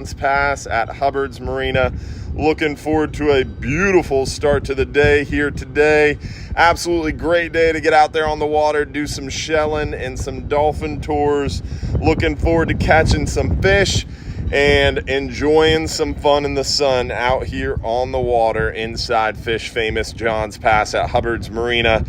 Pass at Hubbard's Marina. Looking forward to a beautiful start to the day here today. Absolutely great day to get out there on the water, do some shelling and some dolphin tours. Looking forward to catching some fish and enjoying some fun in the sun out here on the water inside Fish Famous John's Pass at Hubbard's Marina.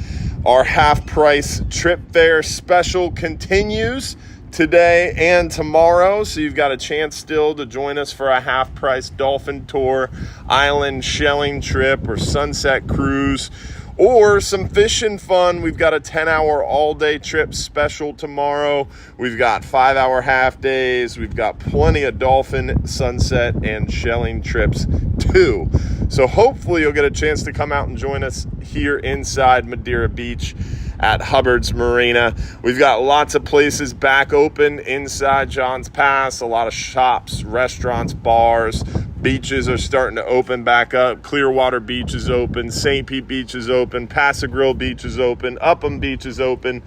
Our half price trip fare special continues today and tomorrow, so you've got a chance still to join us for a half price dolphin tour, island shelling trip, or sunset cruise, or some fishing fun. We've got a 10-hour all-day trip special tomorrow. We've got 5-hour half days. We've got plenty of dolphin, sunset, and shelling trips too. So hopefully you'll get a chance to come out and join us here inside Madira Beach at Hubbard's Marina. We've got lots of places back open inside John's Pass, a lot of shops, restaurants, bars. Beaches are starting to open back up. Clearwater Beach is open, St. Pete Beach is open, Pass-a-Grille Beach is open, Upham Beach is open.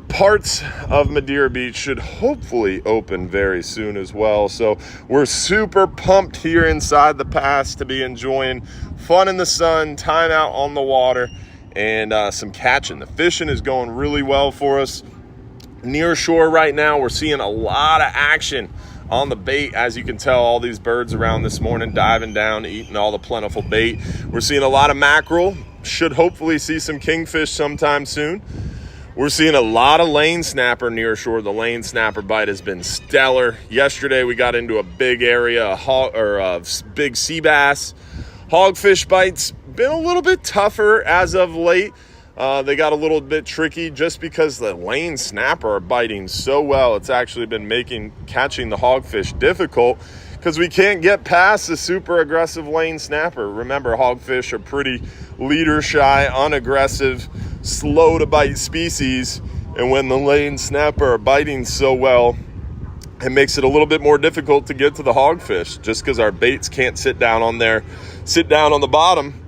Parts of Madira Beach should hopefully open very soon as well. So we're super pumped here inside the pass to be enjoying fun in the sun, time out on the water, and some catching. The fishing is going really well for us. Near shore right now, we're seeing a lot of action on the bait. As you can tell, all these birds around this morning diving down, eating all the plentiful bait. We're seeing a lot of mackerel. Should hopefully see some kingfish sometime soon. We're seeing a lot of lane snapper near shore. The lane snapper bite has been stellar. Yesterday we got into a big area, a big sea bass. Hogfish bites been a little bit tougher as of late. They got a little bit tricky just because the lane snapper are biting so well. It's actually been catching the hogfish difficult because we can't get past the super aggressive lane snapper. Remember, hogfish are pretty leader shy, unaggressive, slow to bite species. And when the lane snapper are biting so well, it makes it a little bit more difficult to get to the hogfish just because our baits can't sit down on the bottom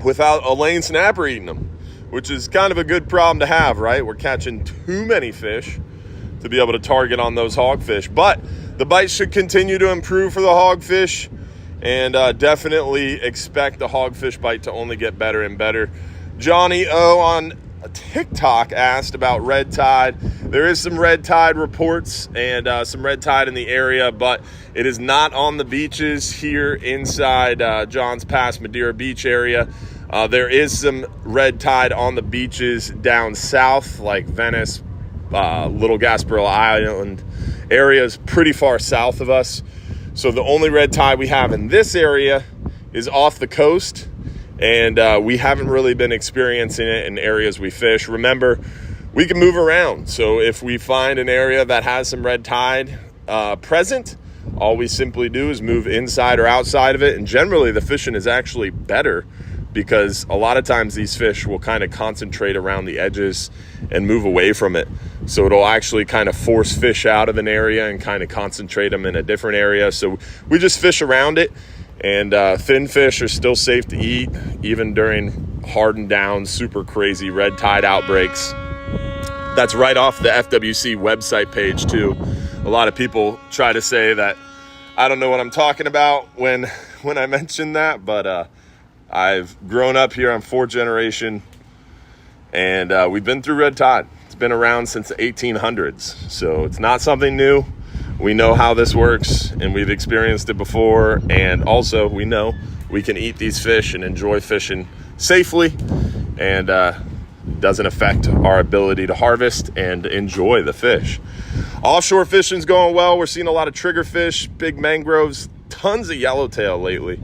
without a lane snapper eating them, which is kind of a good problem to have, right? We're catching too many fish to be able to target on those hogfish. But the bites should continue to improve for the hogfish, and definitely expect the hogfish bite to only get better and better. Johnny O on TikTok asked about red tide. There is some red tide reports and some red tide in the area, but it is not on the beaches here inside John's Pass, Madira Beach area. There is some red tide on the beaches down south, like Venice, Little Gasparilla Island areas pretty far south of us. So the only red tide we have in this area is off the coast, and we haven't really been experiencing it in areas we fish. Remember, we can move around. So if we find an area that has some red tide present, all we simply do is move inside or outside of it. And generally the fishing is actually better because a lot of times these fish will kind of concentrate around the edges and move away from it. So it'll actually kind of force fish out of an area and kind of concentrate them in a different area. So we just fish around it, and thin fish are still safe to eat, even during hardened down, super crazy red tide outbreaks. That's right off the FWC website page too. A lot of people try to say that I don't know what I'm talking about when I mention that, but I've grown up here. I'm fourth generation, and we've been through red tide. It's been around since the 1800s, so it's not something new. We know how this works, and we've experienced it before, and also we know we can eat these fish and enjoy fishing safely, and doesn't affect our ability to harvest and enjoy the fish. Offshore fishing's going well. We're seeing a lot of triggerfish, big mangroves, tons of yellowtail lately.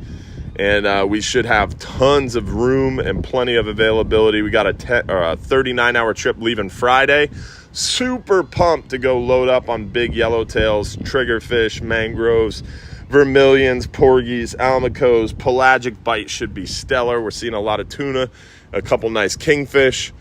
And we should have tons of room and plenty of availability. We got a 39-hour trip leaving Friday. Super pumped to go load up on big yellowtails, triggerfish, mangroves, vermilions, porgies, almacos. Pelagic bite should be stellar. We're seeing a lot of tuna, a couple nice kingfish.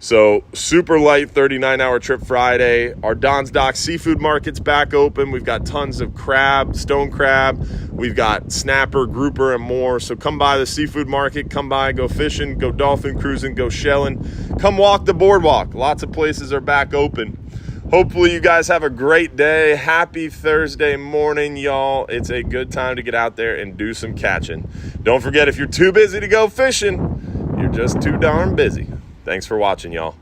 So super light 39-hour trip Friday. Our Don's Dock seafood market's back open. We've got tons of crab, stone crab. We've got snapper, grouper, and more. So come by the seafood market. Come by, go fishing, go dolphin cruising, go shelling. Come walk the boardwalk. Lots of places are back open. Hopefully you guys have a great day. Happy Thursday morning, y'all. It's a good time to get out there and do some catching. Don't forget, if you're too busy to go fishing, you're just too darn busy. Thanks for watching, y'all.